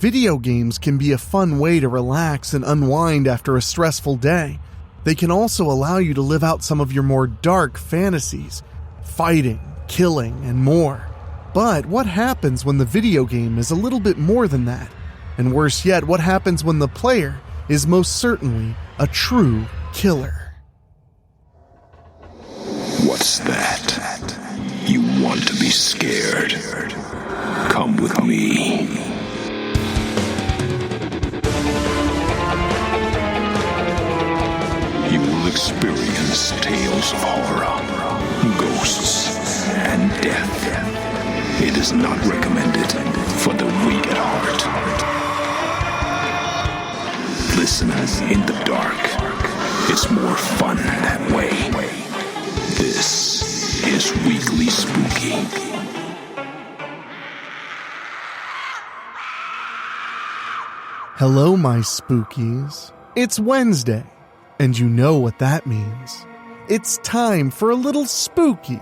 Video games can be a fun way to relax and unwind after a stressful day. They can also allow you to live out some of your more dark fantasies, fighting, killing, and more. But what happens when the video game is a little bit more than that? And worse yet, what happens when the player is most certainly a true killer? What's that? You want to be scared? Come with me. You will experience tales of horror, ghosts, and death. It is not recommended for the weak at heart. Listen in the dark. It's more fun that way. This is Weekly Spooky. Hello, my spookies. It's Wednesday, and you know what that means. It's time for a little spooky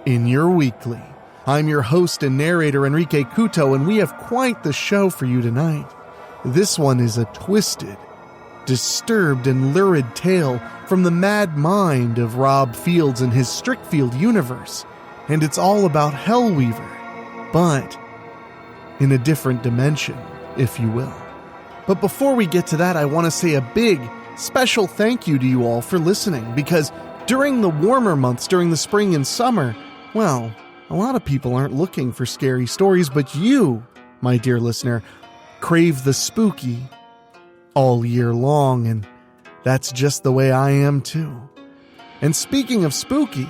in your weekly. I'm your host and narrator, Enrique Couto, and we have quite the show for you tonight. This one is a twisted, disturbed, and lurid tale from the mad mind of Rob Fields and his Strickfield universe, and it's all about Hellweaver, but in a different dimension, if you will. But before we get to that, I want to say a big, special thank you to you all for listening, because during the warmer months, during the spring and summer, well, a lot of people aren't looking for scary stories, but you, my dear listener, crave the spooky all year long, and that's just the way I am too. And speaking of spooky,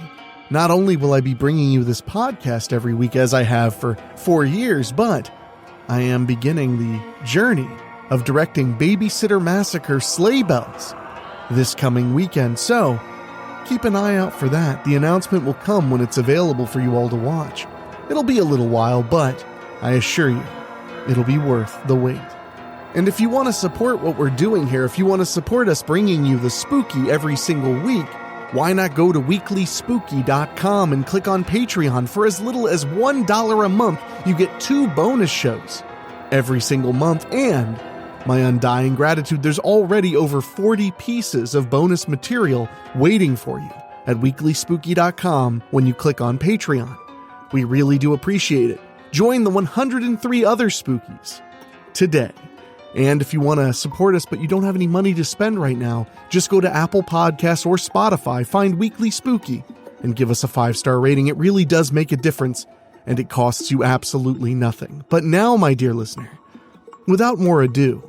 not only will I be bringing you this podcast every week as I have for 4 years, but I am beginning the journey of directing Babysitter Massacre Sleigh Bells this coming weekend, so keep an eye out for that. The announcement will come when it's available for you all to watch. It'll be a little while, but I assure you, it'll be worth the wait. And if you want to support what we're doing here, if you want to support us bringing you the spooky every single week, why not go to weeklyspooky.com and click on Patreon? For as little as $1 a month, you get 2 bonus shows every single month, and my undying gratitude, there's already over 40 pieces of bonus material waiting for you at weeklyspooky.com when you click on Patreon. We really do appreciate it. Join the 103 other spookies today. And if you want to support us but you don't have any money to spend right now, just go to Apple Podcasts or Spotify, find Weekly Spooky, and give us a 5-star rating. It really does make a difference, and it costs you absolutely nothing. But now, my dear listener, without more ado,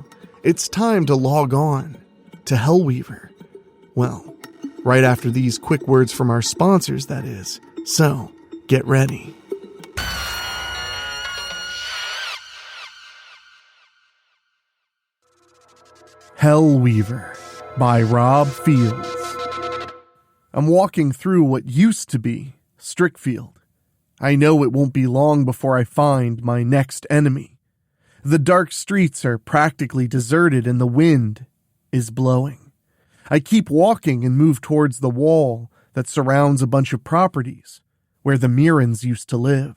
it's time to log on to Hellweaver. Well, right after these quick words from our sponsors, that is. So, get ready. Hellweaver by Rob Fields. I'm walking through what used to be Strickfield. I know it won't be long before I find my next enemy. The dark streets are practically deserted and the wind is blowing. I keep walking and move towards the wall that surrounds a bunch of properties where the Mirrans used to live.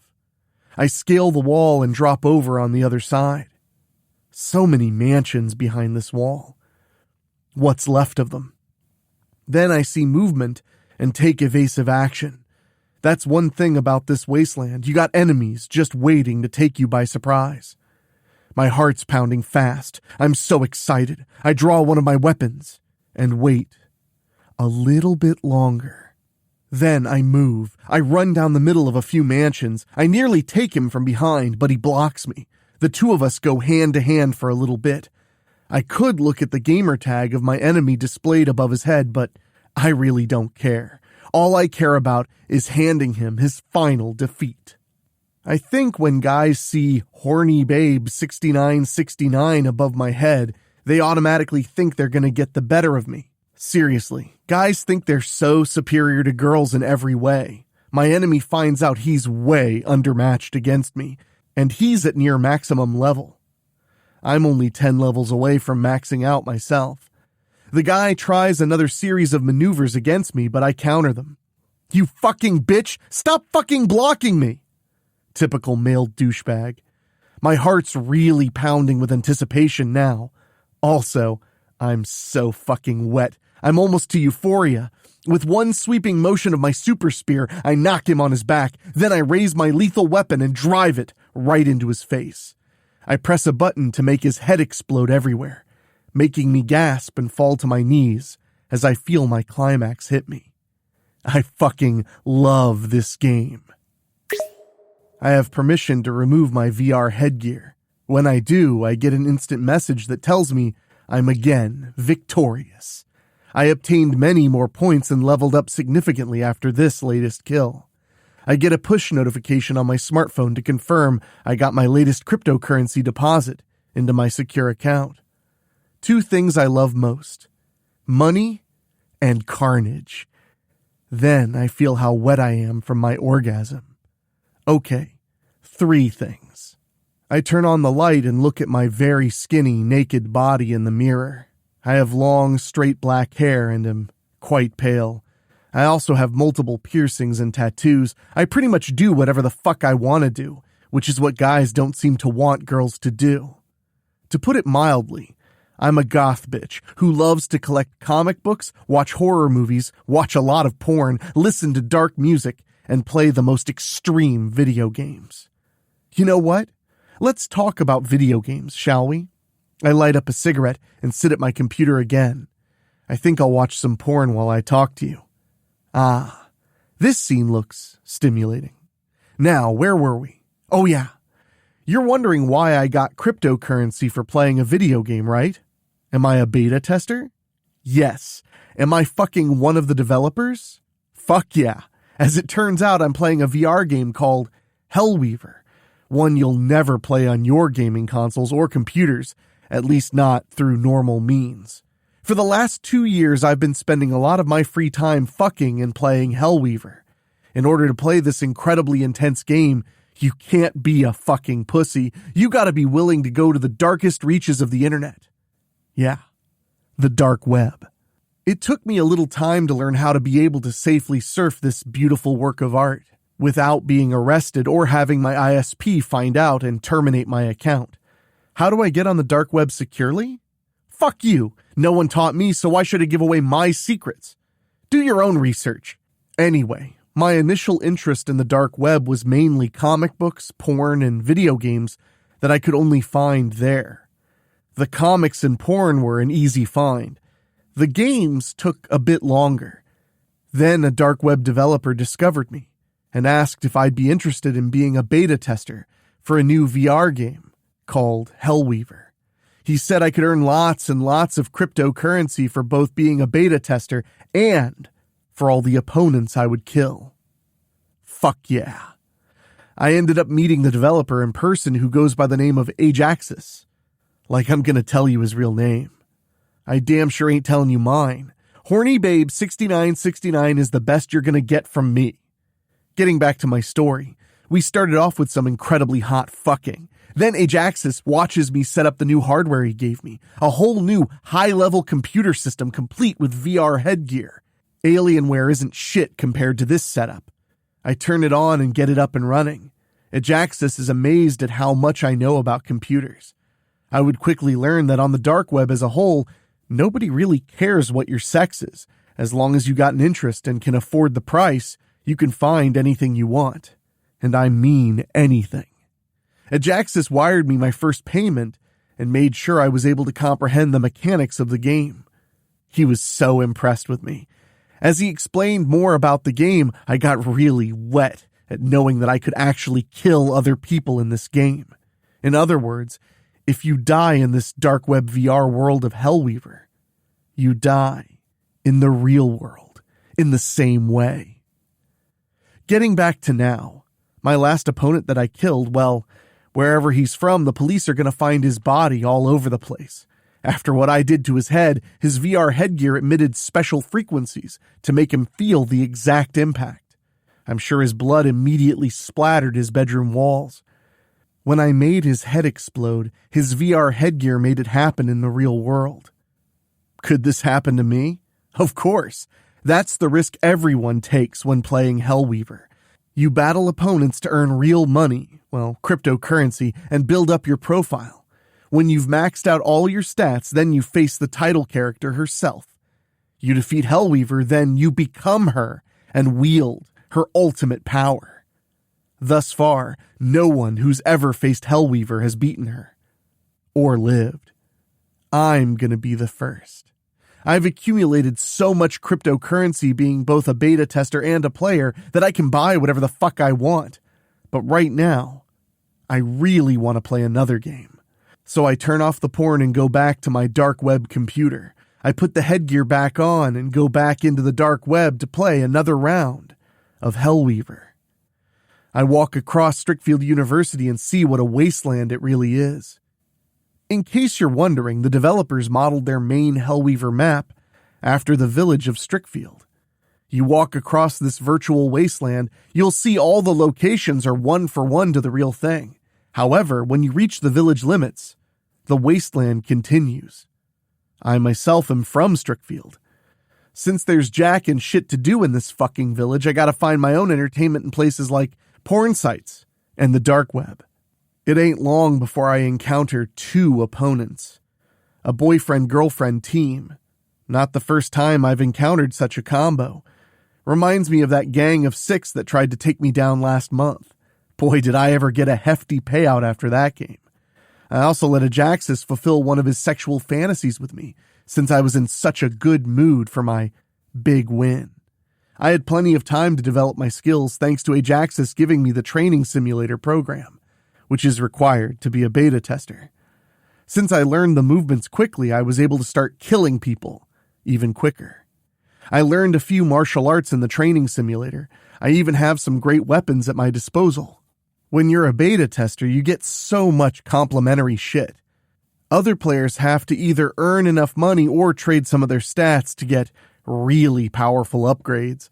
I scale the wall and drop over on the other side. So many mansions behind this wall. What's left of them? Then I see movement and take evasive action. That's one thing about this wasteland. You got enemies just waiting to take you by surprise. My heart's pounding fast. I'm so excited. I draw one of my weapons and wait a little bit longer. Then I move. I run down the middle of a few mansions. I nearly take him from behind, but he blocks me. The two of us go hand to hand for a little bit. I could look at the gamer tag of my enemy displayed above his head, but I really don't care. All I care about is handing him his final defeat. I think when guys see Horny Babe 6969 above my head, they automatically think they're gonna get the better of me. Seriously, guys think they're so superior to girls in every way. My enemy finds out he's way undermatched against me, and he's at near maximum level. I'm only 10 levels away from maxing out myself. The guy tries another series of maneuvers against me, but I counter them. You fucking bitch! Stop fucking blocking me! Typical male douchebag. My heart's really pounding with anticipation now. Also, I'm so fucking wet. I'm almost to euphoria. With one sweeping motion of my super spear, I knock him on his back. Then I raise my lethal weapon and drive it right into his face. I press a button to make his head explode everywhere, making me gasp and fall to my knees as I feel my climax hit me. I fucking love this game. I have permission to remove my VR headgear. When I do, I get an instant message that tells me I'm again victorious. I obtained many more points and leveled up significantly after this latest kill. I get a push notification on my smartphone to confirm I got my latest cryptocurrency deposit into my secure account. Two things I love most: money and carnage. Then I feel how wet I am from my orgasm. Okay, 3 things. I turn on the light and look at my very skinny, naked body in the mirror. I have long, straight black hair and am quite pale. I also have multiple piercings and tattoos. I pretty much do whatever the fuck I want to do, which is what guys don't seem to want girls to do. To put it mildly, I'm a goth bitch who loves to collect comic books, watch horror movies, watch a lot of porn, listen to dark music, and play the most extreme video games. You know what? Let's talk about video games, shall we? I light up a cigarette and sit at my computer again. I think I'll watch some porn while I talk to you. Ah, this scene looks stimulating. Now, where were we? Oh yeah. You're wondering why I got cryptocurrency for playing a video game, right? Am I a beta tester? Yes. Am I fucking one of the developers? Fuck yeah. As it turns out, I'm playing a VR game called Hellweaver, one you'll never play on your gaming consoles or computers, at least not through normal means. For the last 2 years, I've been spending a lot of my free time fucking and playing Hellweaver. In order to play this incredibly intense game, you can't be a fucking pussy. You gotta be willing to go to the darkest reaches of the internet. Yeah, the dark web. It took me a little time to learn how to be able to safely surf this beautiful work of art without being arrested or having my ISP find out and terminate my account. How do I get on the dark web securely? Fuck you. No one taught me, so why should I give away my secrets? Do your own research. Anyway, my initial interest in the dark web was mainly comic books, porn, and video games that I could only find there. The comics and porn were an easy find. The games took a bit longer. Then a dark web developer discovered me and asked if I'd be interested in being a beta tester for a new VR game called Hellweaver. He said I could earn lots and lots of cryptocurrency for both being a beta tester and for all the opponents I would kill. Fuck yeah. I ended up meeting the developer in person, who goes by the name of Ajaxus. Like I'm gonna tell you his real name. I damn sure ain't telling you mine. Horny Babe 6969 is the best you're gonna get from me. Getting back to my story, we started off with some incredibly hot fucking. Then Ajaxus watches me set up the new hardware he gave me, a whole new high-level computer system complete with VR headgear. Alienware isn't shit compared to this setup. I turn it on and get it up and running. Ajaxus is amazed at how much I know about computers. I would quickly learn that on the dark web as a whole, nobody really cares what your sex is. As long as you got an interest and can afford the price, you can find anything you want. And I mean anything. Ajaxus wired me my first payment and made sure I was able to comprehend the mechanics of the game. He was so impressed with me. As he explained more about the game, I got really wet at knowing that I could actually kill other people in this game. In other words, if you die in this dark web VR world of Hellweaver, you die in the real world in the same way. Getting back to now, my last opponent that I killed, well, wherever he's from, the police are going to find his body all over the place. After what I did to his head, his VR headgear emitted special frequencies to make him feel the exact impact. I'm sure his blood immediately splattered his bedroom walls. When I made his head explode, his VR headgear made it happen in the real world. Could this happen to me? Of course. That's the risk everyone takes when playing Hellweaver. You battle opponents to earn real money, well, cryptocurrency, and build up your profile. When you've maxed out all your stats, then you face the title character herself. You defeat Hellweaver, then you become her and wield her ultimate power. Thus far, no one who's ever faced Hellweaver has beaten her. Or lived. I'm gonna be the first. I've accumulated so much cryptocurrency being both a beta tester and a player that I can buy whatever the fuck I want. But right now, I really want to play another game. So I turn off the porn and go back to my dark web computer. I put the headgear back on and go back into the dark web to play another round of Hellweaver. I walk across Strickfield University and see what a wasteland it really is. In case you're wondering, the developers modeled their main Hellweaver map after the village of Strickfield. You walk across this virtual wasteland, you'll see all the locations are one for one to the real thing. However, when you reach the village limits, the wasteland continues. I myself am from Strickfield. Since there's jack and shit to do in this fucking village, I gotta find my own entertainment in places like porn sites and the dark web. It ain't long before I encounter two opponents. A boyfriend-girlfriend team. Not the first time I've encountered such a combo. Reminds me of that gang of 6 that tried to take me down last month. Boy, did I ever get a hefty payout after that game. I also let Ajaxus fulfill one of his sexual fantasies with me, since I was in such a good mood for my big win. I had plenty of time to develop my skills thanks to Ajaxus giving me the training simulator program, which is required to be a beta tester. Since I learned the movements quickly, I was able to start killing people even quicker. I learned a few martial arts in the training simulator. I even have some great weapons at my disposal. When you're a beta tester, you get so much complimentary shit. Other players have to either earn enough money or trade some of their stats to get really powerful upgrades.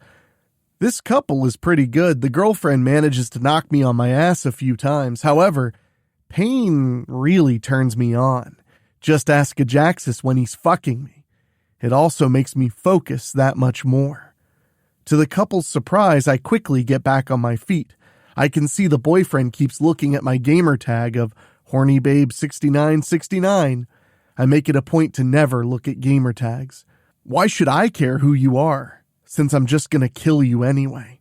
This couple is pretty good. The girlfriend manages to knock me on my ass a few times. However, pain really turns me on. Just ask Ajaxus when he's fucking me. It also makes me focus that much more. To the couple's surprise, I quickly get back on my feet. I can see the boyfriend keeps looking at my gamer tag of hornybabe6969. I make it a point to never look at gamer tags. Why should I care who you are, since I'm just gonna kill you anyway?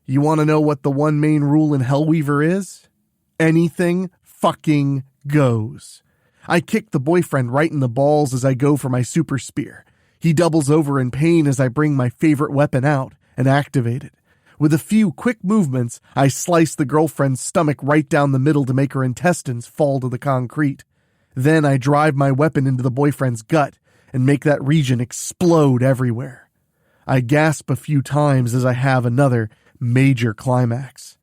You want to know what the one main rule in Hellweaver is? Anything fucking goes. I kick the boyfriend right in the balls as I go for my super spear. He doubles over in pain as I bring my favorite weapon out and activate it. With a few quick movements, I slice the girlfriend's stomach right down the middle to make her intestines fall to the concrete. Then I drive my weapon into the boyfriend's gut and make that region explode everywhere. I gasp a few times as I have another major climax.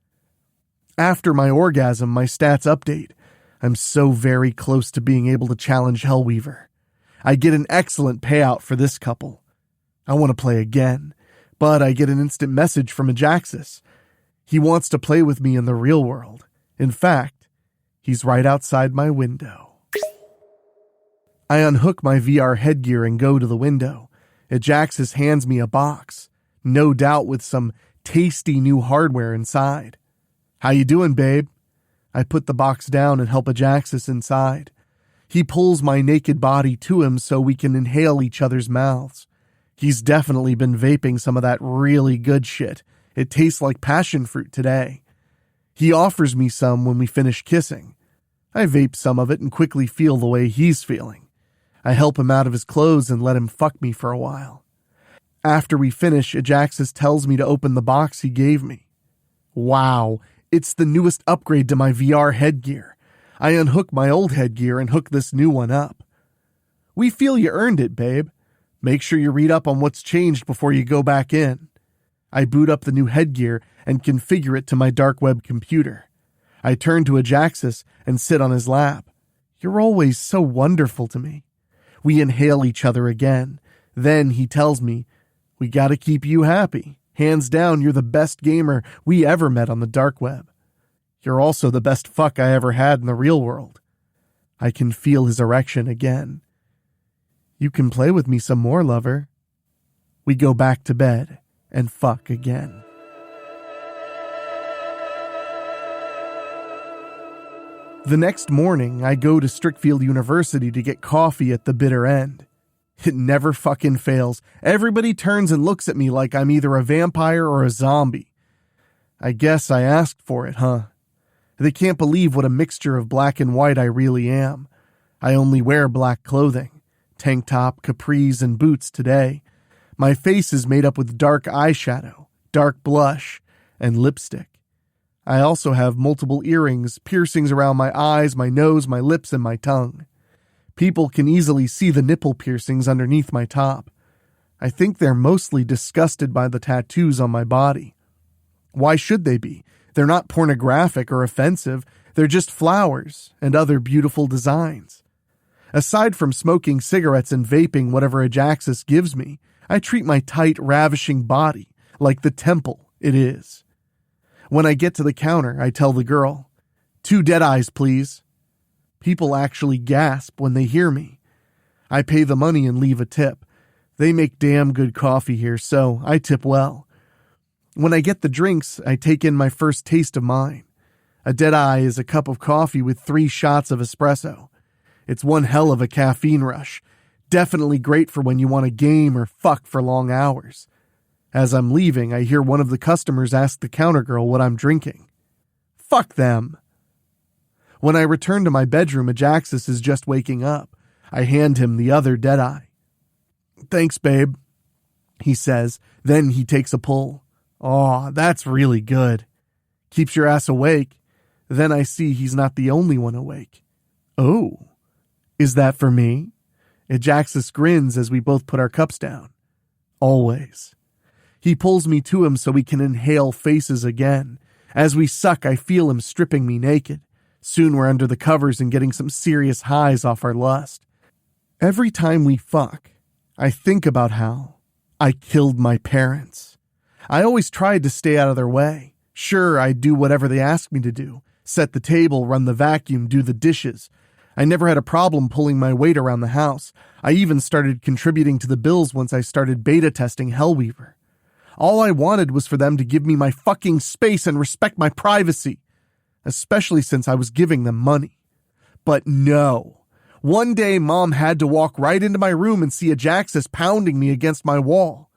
After my orgasm, my stats update. I'm so very close to being able to challenge Hellweaver. I get an excellent payout for this couple. I want to play again. But I get an instant message from Ajaxus. He wants to play with me in the real world. In fact, he's right outside my window. I unhook my VR headgear and go to the window. Ajaxus hands me a box, no doubt with some tasty new hardware inside. How you doing, babe? I put the box down and help Ajaxus inside. He pulls my naked body to him so we can inhale each other's mouths. He's definitely been vaping some of that really good shit. It tastes like passion fruit today. He offers me some when we finish kissing. I vape some of it and quickly feel the way he's feeling. I help him out of his clothes and let him fuck me for a while. After we finish, Ajaxus tells me to open the box he gave me. Wow, it's the newest upgrade to my VR headgear. I unhook my old headgear and hook this new one up. We feel you earned it, babe. Make sure you read up on what's changed before you go back in. I boot up the new headgear and configure it to my dark web computer. I turn to Ajaxus and sit on his lap. You're always so wonderful to me. We inhale each other again. Then he tells me, we gotta keep you happy. Hands down, you're the best gamer we ever met on the dark web. You're also the best fuck I ever had in the real world. I can feel his erection again. You can play with me some more, lover. We go back to bed and fuck again. The next morning, I go to Strickfield University to get coffee at the bitter end. It never fucking fails. Everybody turns and looks at me like I'm either a vampire or a zombie. I guess I asked for it, huh? They can't believe what a mixture of black and white I really am. I only wear black clothing. Tank top, capris, and boots today. My face is made up with dark eyeshadow, dark blush, and lipstick. I also have multiple earrings, piercings around my eyes, my nose, my lips, and my tongue. People can easily see the nipple piercings underneath my top. I think they're mostly disgusted by the tattoos on my body. Why should they be? They're not pornographic or offensive. They're just flowers and other beautiful designs. Aside from smoking cigarettes and vaping whatever Ajaxis gives me, I treat my tight, ravishing body like the temple it is. When I get to the counter, I tell the girl, 2 Deadeyes, please. People actually gasp when they hear me. I pay the money and leave a tip. They make damn good coffee here, so I tip well. When I get the drinks, I take in my first taste of mine. A Deadeye is a cup of coffee with 3 shots of espresso. It's one hell of a caffeine rush. Definitely great for when you want to game or fuck for long hours. As I'm leaving, I hear one of the customers ask the counter girl what I'm drinking. Fuck them. When I return to my bedroom, Ajaxis is just waking up. I hand him the other Deadeye. Thanks, babe, he says. Then he takes a pull. Aw, that's really good. Keeps your ass awake. Then I see he's not the only one awake. Oh, is that for me? Ajaxis grins as we both put our cups down. Always. He pulls me to him so we can inhale faces again. As we suck, I feel him stripping me naked. Soon we're under the covers and getting some serious highs off our lust. Every time we fuck, I think about how I killed my parents. I always tried to stay out of their way. Sure, I'd do whatever they asked me to do. Set the table, run the vacuum, do the dishes. I never had a problem pulling my weight around the house. I even started contributing to the bills once I started beta testing Hellweaver. All I wanted was for them to give me my fucking space and respect my privacy, especially since I was giving them money. But no. One day, Mom had to walk right into my room and see Ajaxis pounding me against my wall.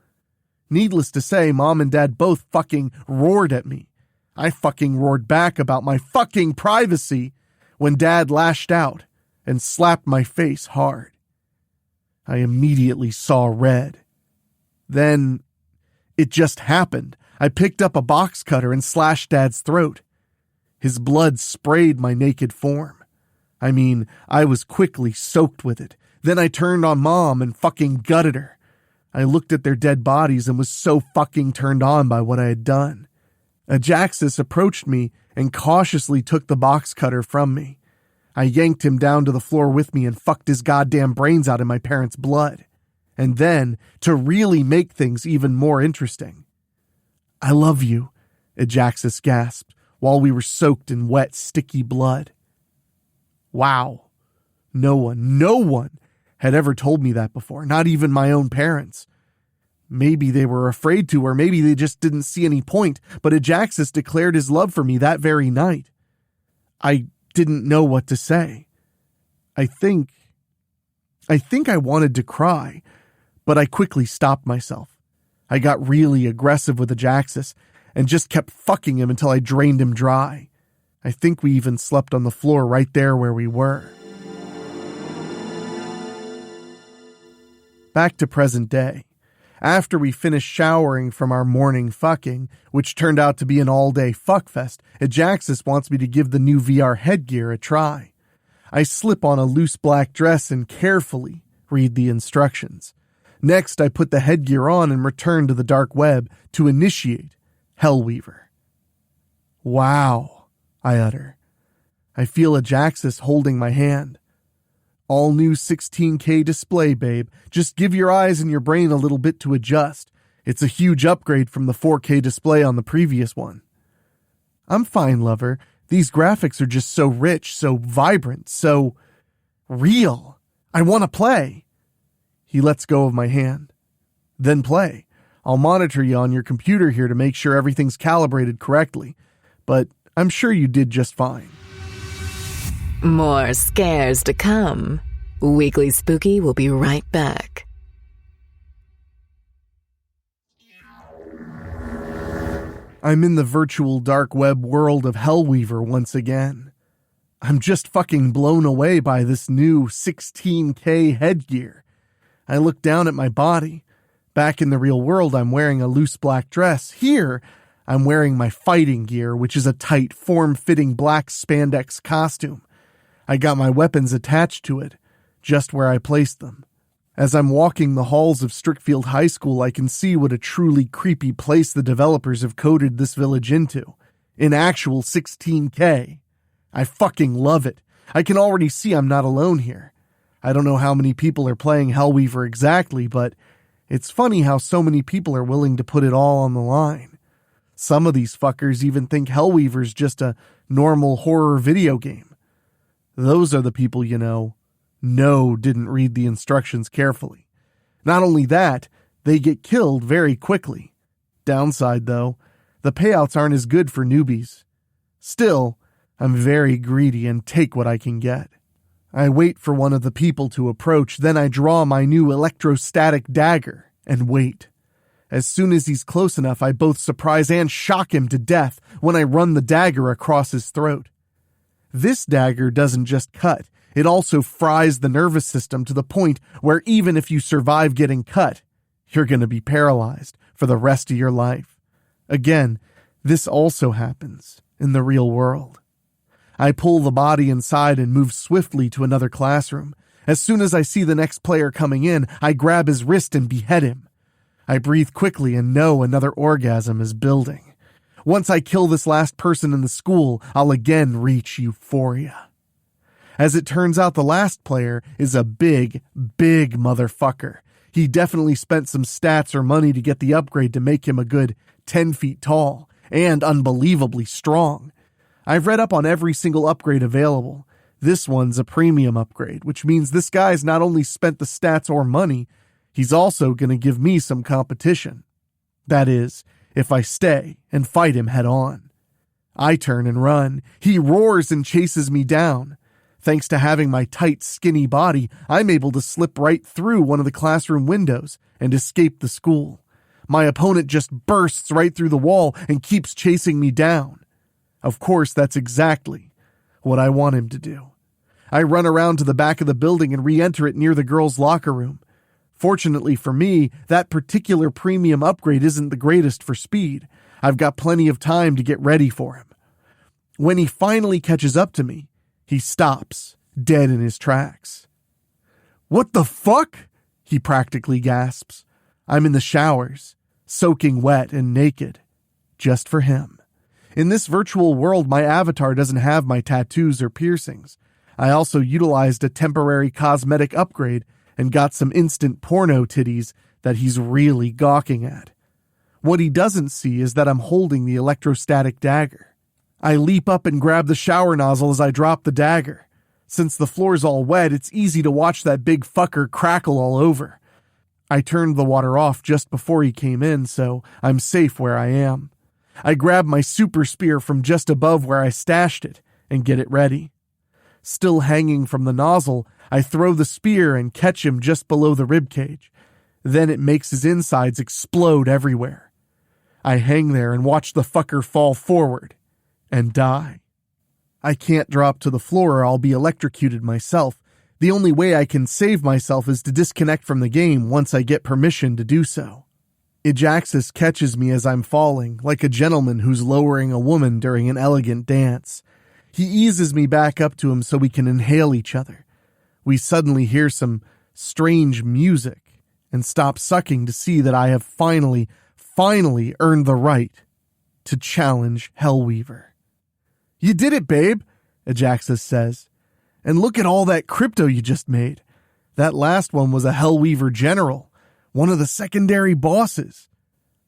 Needless to say, Mom and Dad both fucking roared at me. I fucking roared back about my fucking privacy when Dad lashed out and slapped my face hard. I immediately saw red. Then it just happened. I picked up a box cutter and slashed Dad's throat. His blood sprayed my naked form. I mean, I was quickly soaked with it. Then I turned on Mom and fucking gutted her. I looked at their dead bodies and was so fucking turned on by what I had done. Ajaxis approached me and cautiously took the box cutter from me. I yanked him down to the floor with me and fucked his goddamn brains out in my parents' blood. And then, to really make things even more interesting, I love you, Ajaxis gasped while we were soaked in wet, sticky blood. Wow. No one had ever told me that before, not even my own parents. Maybe they were afraid to, or maybe they just didn't see any point, but Ajaxis declared his love for me that very night. I didn't know what to say. I think I wanted to cry, but I quickly stopped myself. I got really aggressive with Ajaxis and just kept fucking him until I drained him dry. I think we even slept on the floor right there where we were. Back to present day. After we finished showering from our morning fucking, which turned out to be an all-day fuckfest, Ajaxis wants me to give the new VR headgear a try. I slip on a loose black dress and carefully read the instructions. Next, I put the headgear on and return to the dark web to initiate Hellweaver. Wow, I utter. I feel Ajaxis holding my hand. All new 16K display, babe. Just give your eyes and your brain a little bit to adjust. It's a huge upgrade from the 4K display on the previous one. I'm fine, lover. These graphics are just so rich, so vibrant, so real. I want to play. He lets go of my hand. Then play. I'll monitor you on your computer here to make sure everything's calibrated correctly. But I'm sure you did just fine. More scares to come. Weekly Spooky will be right back. I'm in the virtual dark web world of Hellweaver once again. I'm just fucking blown away by this new 16K headgear. I look down at my body. Back in the real world, I'm wearing a loose black dress. Here, I'm wearing my fighting gear, which is a tight, form-fitting black spandex costume. I got my weapons attached to it, just where I placed them. As I'm walking the halls of Strickfield High School, I can see what a truly creepy place the developers have coded this village into. In actual 16K. I fucking love it. I can already see I'm not alone here. I don't know how many people are playing Hellweaver exactly, but it's funny how so many people are willing to put it all on the line. Some of these fuckers even think Hellweaver's just a normal horror video game. Those are the people, didn't read the instructions carefully. Not only that, they get killed very quickly. Downside, though, the payouts aren't as good for newbies. Still, I'm very greedy and take what I can get. I wait for one of the people to approach, then I draw my new electrostatic dagger and wait. As soon as he's close enough, I both surprise and shock him to death when I run the dagger across his throat. This dagger doesn't just cut, it also fries the nervous system to the point where even if you survive getting cut, you're going to be paralyzed for the rest of your life. Again, this also happens in the real world. I pull the body inside and move swiftly to another classroom. As soon as I see the next player coming in, I grab his wrist and behead him. I breathe quickly and know another orgasm is building. Once I kill this last person in the school, I'll again reach euphoria. As it turns out, the last player is a big motherfucker. He definitely spent some stats or money to get the upgrade to make him a good 10 feet tall and unbelievably strong. I've read up on every single upgrade available. This one's a premium upgrade, which means this guy's not only spent the stats or money, he's also going to give me some competition. That is, if I stay and fight him head on. I turn and run. He roars and chases me down. Thanks to having my tight, skinny body, I'm able to slip right through one of the classroom windows and escape the school. My opponent just bursts right through the wall and keeps chasing me down. Of course, that's exactly what I want him to do. I run around to the back of the building and re-enter it near the girls' locker room. Fortunately for me, that particular premium upgrade isn't the greatest for speed. I've got plenty of time to get ready for him. When he finally catches up to me, he stops, dead in his tracks. "What the fuck?" he practically gasps. I'm in the showers, soaking wet and naked, just for him. In this virtual world, my avatar doesn't have my tattoos or piercings. I also utilized a temporary cosmetic upgrade and got some instant porno titties that he's really gawking at. What he doesn't see is that I'm holding the electrostatic dagger. I leap up and grab the shower nozzle as I drop the dagger. Since the floor's all wet, it's easy to watch that big fucker crackle all over. I turned the water off just before he came in, so I'm safe where I am. I grab my super spear from just above where I stashed it and get it ready. Still hanging from the nozzle, I throw the spear and catch him just below the ribcage. Then it makes his insides explode everywhere. I hang there and watch the fucker fall forward and die. I can't drop to the floor or I'll be electrocuted myself. The only way I can save myself is to disconnect from the game once I get permission to do so. Ajaxus catches me as I'm falling, like a gentleman who's lowering a woman during an elegant dance. He eases me back up to him so we can inhale each other. We suddenly hear some strange music and stop sucking to see that I have finally earned the right to challenge Hellweaver. "You did it, babe," Ajaxus says. "And look at all that crypto you just made. That last one was a Hellweaver general, one of the secondary bosses."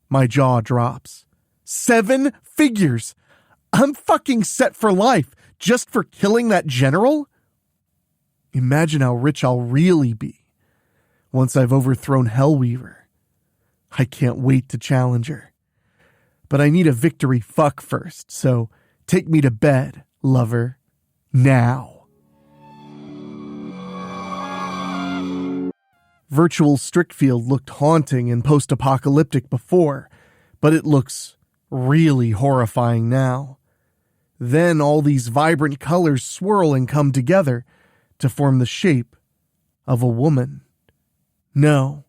My jaw drops. 7 figures! I'm fucking set for life just for killing that general? Imagine how rich I'll really be once I've overthrown Hellweaver. I can't wait to challenge her. But I need a victory fuck first, so take me to bed, lover. Now. Virtual Strickfield looked haunting and post-apocalyptic before, but it looks really horrifying now. Then all these vibrant colors swirl and come together to form the shape of a woman. No,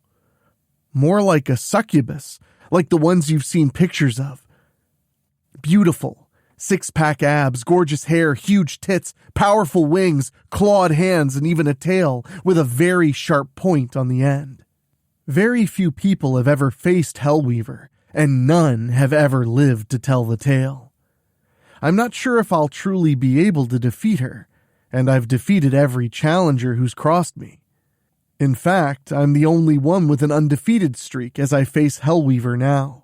more like a succubus, like the ones you've seen pictures of. Beautiful, six-pack abs, gorgeous hair, huge tits, powerful wings, clawed hands, and even a tail with a very sharp point on the end. Very few people have ever faced Hellweaver, and none have ever lived to tell the tale. I'm not sure if I'll truly be able to defeat her, and I've defeated every challenger who's crossed me. In fact, I'm the only one with an undefeated streak as I face Hellweaver now.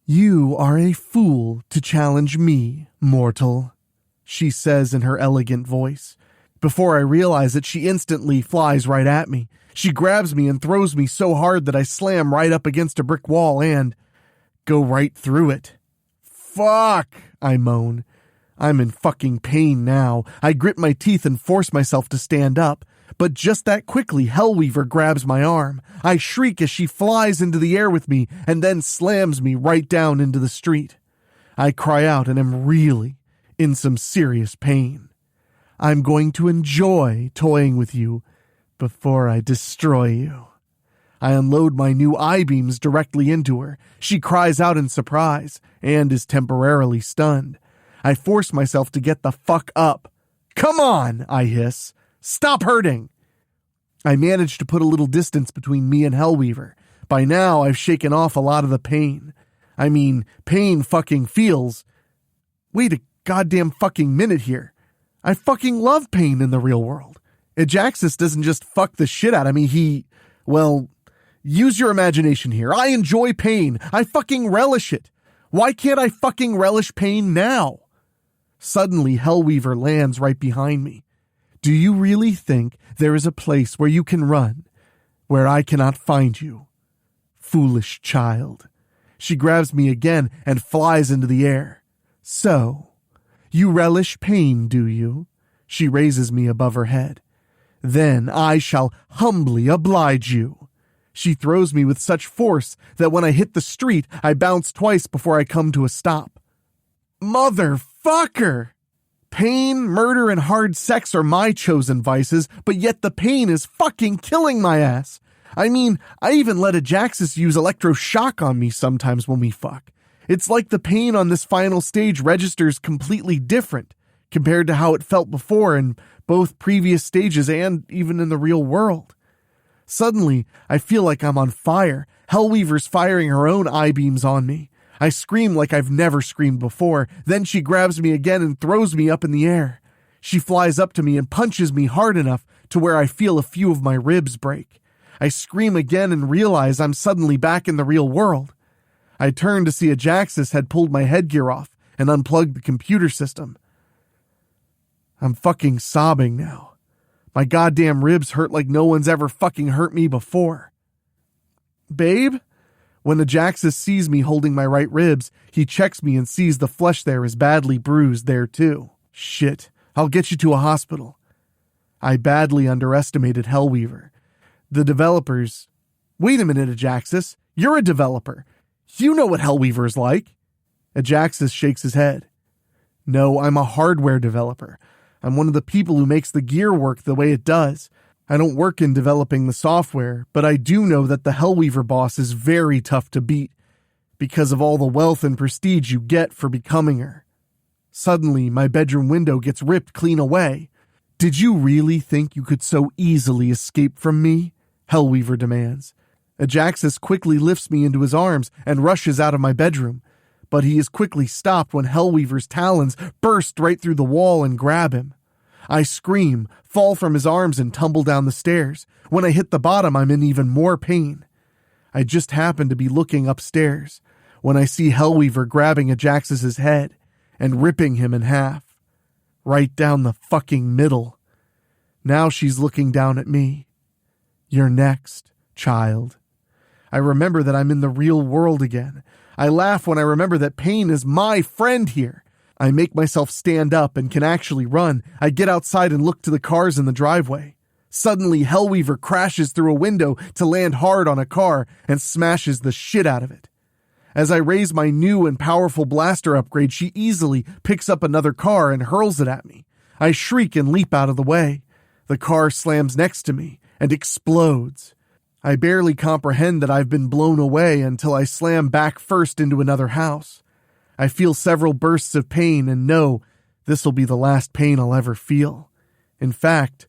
"You are a fool to challenge me, mortal," she says in her elegant voice. Before I realize it, she instantly flies right at me. She grabs me and throws me so hard that I slam right up against a brick wall and go right through it. "Fuck," I moan. I'm in fucking pain now. I grit my teeth and force myself to stand up. But just that quickly, Hellweaver grabs my arm. I shriek as she flies into the air with me and then slams me right down into the street. I cry out and am really in some serious pain. I'm going to enjoy toying with you before I destroy you. I unload my new I-beams directly into her. She cries out in surprise and is temporarily stunned. I force myself to get the fuck up. "Come on," I hiss. "Stop hurting." I manage to put a little distance between me and Hellweaver. By now, I've shaken off a lot of the pain. I mean, pain fucking feels. Wait a goddamn fucking minute here. I fucking love pain in the real world. Ajaxus doesn't just fuck the shit out of me, well, use your imagination here. I enjoy pain. I fucking relish it. Why can't I fucking relish pain now? Suddenly, Hellweaver lands right behind me. "Do you really think there is a place where you can run, where I cannot find you? Foolish child." She grabs me again and flies into the air. "So, you relish pain, do you?" She raises me above her head. "Then I shall humbly oblige you." She throws me with such force that when I hit the street, I bounce twice before I come to a stop. Motherfucker! Pain, murder, and hard sex are my chosen vices, but yet the pain is fucking killing my ass. I mean, I even let Ajaxus use electroshock on me sometimes when we fuck. It's like the pain on this final stage registers completely different compared to how it felt before in both previous stages and even in the real world. Suddenly, I feel like I'm on fire. Hellweaver's firing her own I-beams on me. I scream like I've never screamed before. Then she grabs me again and throws me up in the air. She flies up to me and punches me hard enough to where I feel a few of my ribs break. I scream again and realize I'm suddenly back in the real world. I turn to see Ajaxus had pulled my headgear off and unplugged the computer system. I'm fucking sobbing now. My goddamn ribs hurt like no one's ever fucking hurt me before. "Babe?" When Ajaxus sees me holding my right ribs, he checks me and sees the flesh there is badly bruised there too. "Shit, I'll get you to a hospital." I badly underestimated Hellweaver. The developers... Wait a minute, Ajaxus. You're a developer. You know what Hellweaver's like. Ajaxus shakes his head. "No, I'm a hardware developer. I'm one of the people who makes the gear work the way it does. I don't work in developing the software, but I do know that the Hellweaver boss is very tough to beat because of all the wealth and prestige you get for becoming her." Suddenly, my bedroom window gets ripped clean away. "Did you really think you could so easily escape from me?" Hellweaver demands. Ajaxus quickly lifts me into his arms and rushes out of my bedroom, but he is quickly stopped when Hellweaver's talons burst right through the wall and grab him. I scream, fall from his arms, and tumble down the stairs. When I hit the bottom, I'm in even more pain. I just happen to be looking upstairs when I see Hellweaver grabbing Ajaxus's head and ripping him in half. Right down the fucking middle. Now she's looking down at me. "You're next, child." I remember that I'm in the real world again. I laugh when I remember that pain is my friend here. I make myself stand up and can actually run. I get outside and look to the cars in the driveway. Suddenly, Hellweaver crashes through a window to land hard on a car and smashes the shit out of it. As I raise my new and powerful blaster upgrade, she easily picks up another car and hurls it at me. I shriek and leap out of the way. The car slams next to me and explodes. I barely comprehend that I've been blown away until I slam back first into another house. I feel several bursts of pain and know this will be the last pain I'll ever feel. In fact,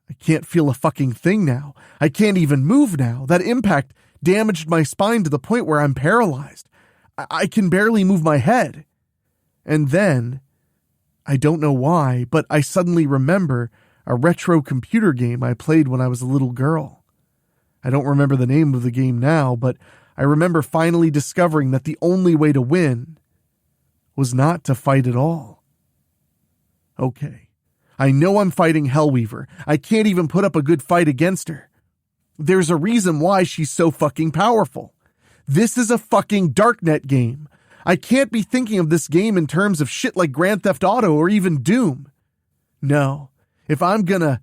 I can't feel a fucking thing now. I can't even move now. That impact damaged my spine to the point where I'm paralyzed. I can barely move my head. And then, I don't know why, but I suddenly remember a retro computer game I played when I was a little girl. I don't remember the name of the game now, but I remember finally discovering that the only way to win was not to fight at all. Okay, I know I'm fighting Hellweaver. I can't even put up a good fight against her. There's a reason why she's so fucking powerful. This is a fucking Darknet game. I can't be thinking of this game in terms of shit like Grand Theft Auto or even Doom. No, if I'm gonna...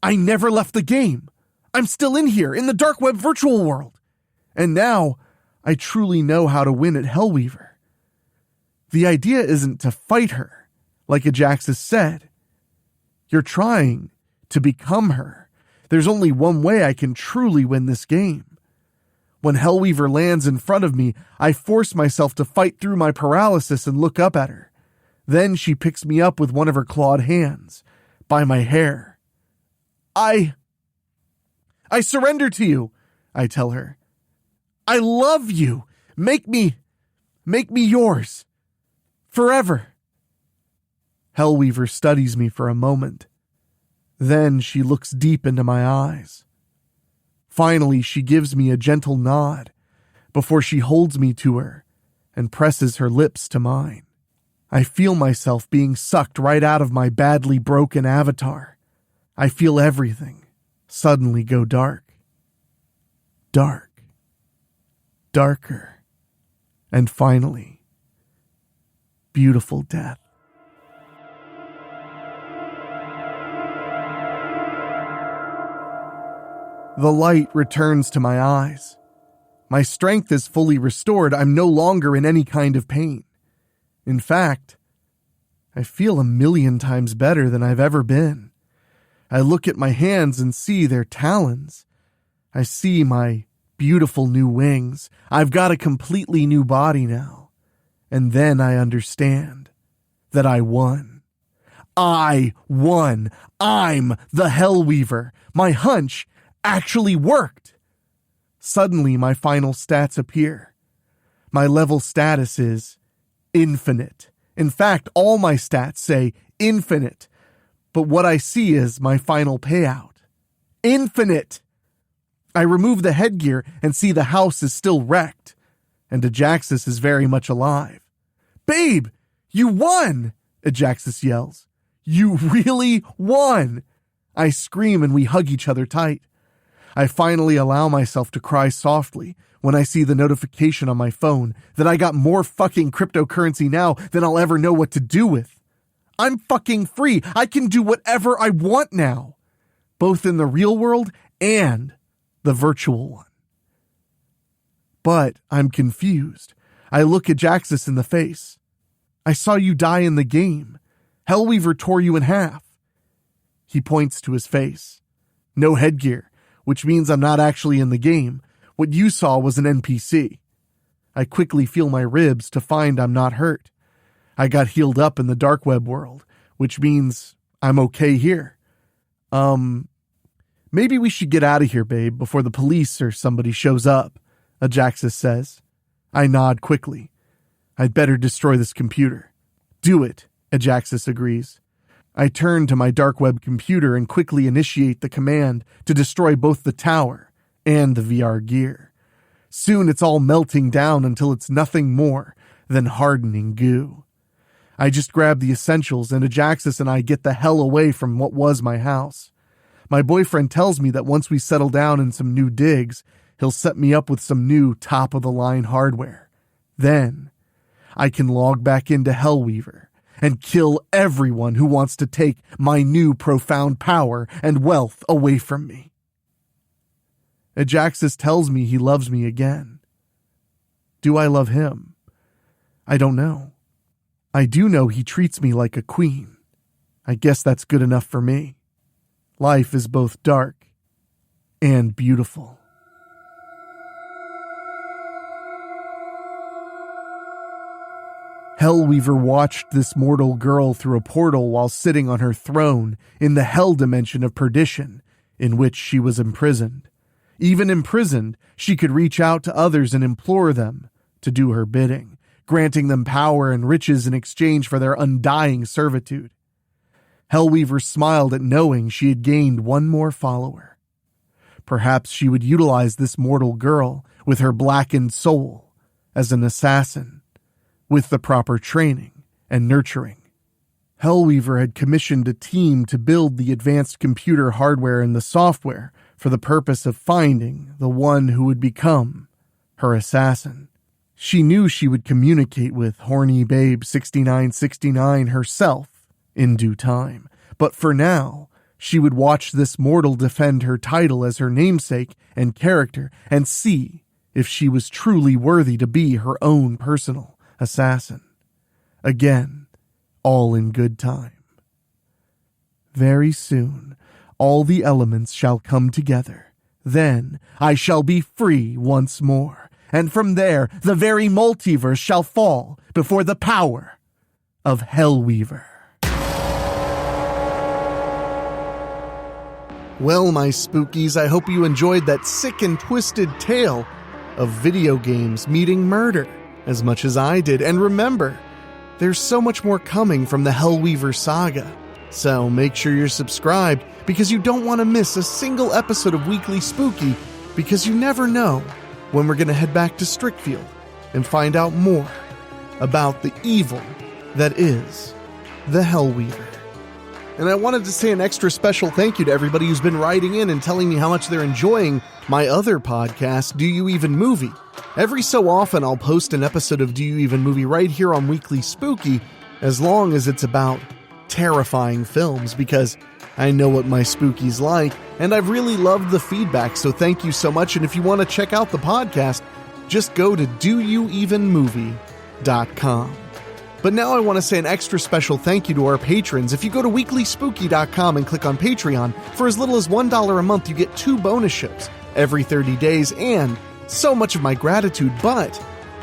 I never left the game. I'm still in here, in the dark web virtual world. And now, I truly know how to win at Hellweaver. The idea isn't to fight her, like Ajaxis said. You're trying to become her. There's only one way I can truly win this game. When Hellweaver lands in front of me, I force myself to fight through my paralysis and look up at her. Then she picks me up with one of her clawed hands, by my hair. I surrender to you, I tell her. I love you. Make me yours. Forever. Hellweaver studies me for a moment. Then she looks deep into my eyes. Finally, she gives me a gentle nod before she holds me to her and presses her lips to mine. I feel myself being sucked right out of my badly broken avatar. I feel everything suddenly go dark. Dark. Darker. And finally, beautiful death. The light returns to my eyes. My strength is fully restored. I'm no longer in any kind of pain. In fact, I feel 1,000,000 times better than I've ever been. I look at my hands and see their talons. I see my beautiful new wings. I've got a completely new body now. And then I understand that I won. I won. I'm the Hellweaver. My hunch actually worked. Suddenly, my final stats appear. My level status is infinite. In fact, all my stats say infinite. But what I see is my final payout. Infinite! I remove the headgear and see the house is still wrecked. And Ajaxis is very much alive. Babe, you won! Ajaxis yells. You really won! I scream and we hug each other tight. I finally allow myself to cry softly when I see the notification on my phone that I got more fucking cryptocurrency now than I'll ever know what to do with. I'm fucking free. I can do whatever I want now, both in the real world and the virtual one. But I'm confused. I look Ajaxis in the face. I saw you die in the game. Hellweaver tore you in half. He points to his face. No headgear, which means I'm not actually in the game. What you saw was an NPC. I quickly feel my ribs to find I'm not hurt. I got healed up in the dark web world, which means I'm okay here. Maybe we should get out of here, babe, before the police or somebody shows up, Ajaxis says. I nod quickly. I'd better destroy this computer. Do it, Ajaxis agrees. I turn to my dark web computer and quickly initiate the command to destroy both the tower and the VR gear. Soon it's all melting down until it's nothing more than hardening goo. I just grab the essentials and Ajaxis and I get the hell away from what was my house. My boyfriend tells me that once we settle down in some new digs, he'll set me up with some new top-of-the-line hardware. Then, I can log back into Hellweaver and kill everyone who wants to take my new profound power and wealth away from me. Ajaxus tells me he loves me again. Do I love him? I don't know. I do know he treats me like a queen. I guess that's good enough for me. Life is both dark and beautiful. Hellweaver watched this mortal girl through a portal while sitting on her throne in the hell dimension of perdition in which she was imprisoned. Even imprisoned, she could reach out to others and implore them to do her bidding, granting them power and riches in exchange for their undying servitude. Hellweaver smiled at knowing she had gained one more follower. Perhaps she would utilize this mortal girl with her blackened soul as an assassin, with the proper training and nurturing. Hellweaver had commissioned a team to build the advanced computer hardware and the software for the purpose of finding the one who would become her assassin. She knew she would communicate with horny babe 6969 herself in due time, but for now, she would watch this mortal defend her title as her namesake and character and see if she was truly worthy to be her own personal assassin. Again, all in good time. Very soon, all the elements shall come together. Then I shall be free once more, and from there the very multiverse shall fall before the power of Hellweaver. Well, my spookies, I hope you enjoyed that sick and twisted tale of video games meeting murder as much as I did. And remember, there's so much more coming from the Hellweaver saga. So make sure you're subscribed because you don't want to miss a single episode of Weekly Spooky, because you never know when we're going to head back to Strickfield and find out more about the evil that is the Hellweaver. And I wanted to say an extra special thank you to everybody who's been writing in and telling me how much they're enjoying my other podcast, Do You Even Movie? Every so often I'll post an episode of Do You Even Movie right here on Weekly Spooky, as long as it's about terrifying films, because I know what my spookies like, and I've really loved the feedback, so thank you so much. And if you want to check out the podcast, just go to doyouevenmovie.com. But now I want to say an extra special thank you to our patrons. If you go to weeklyspooky.com and click on Patreon, for as little as $1 a month, you get 2 bonus shows every 30 days and so much of my gratitude. But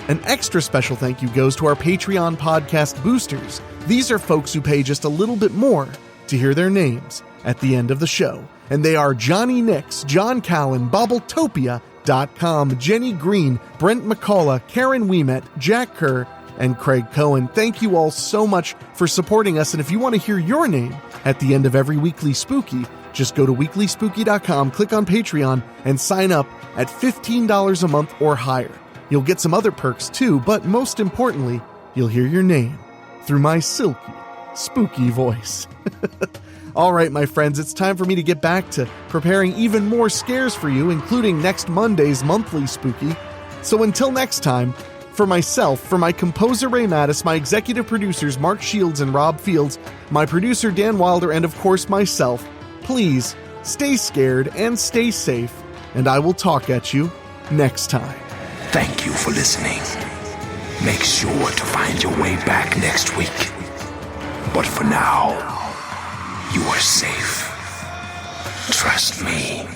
an extra special thank you goes to our Patreon podcast boosters. These are folks who pay just a little bit more to hear their names at the end of the show. And they are Johnny Nix, John Callan, Bobbletopia.com, Jenny Green, Brent McCullough, Karen Ouimet, Jack Kerr, and Craig Cohen. Thank you all so much for supporting us. And if you want to hear your name at the end of every Weekly Spooky, just go to weeklyspooky.com, click on Patreon, and sign up at $15 a month or higher. You'll get some other perks too, but most importantly, you'll hear your name through my silky, spooky voice. All right, my friends, it's time for me to get back to preparing even more scares for you, including next Monday's monthly spooky. So until next time, for myself, for my composer Ray Mattis, my executive producers Mark Shields and Rob Fields, my producer Dan Wilder, and of course myself, please stay scared and stay safe, and I will talk at you next time. Thank you for listening. Make sure to find your way back next week. But for now, you are safe. Trust me.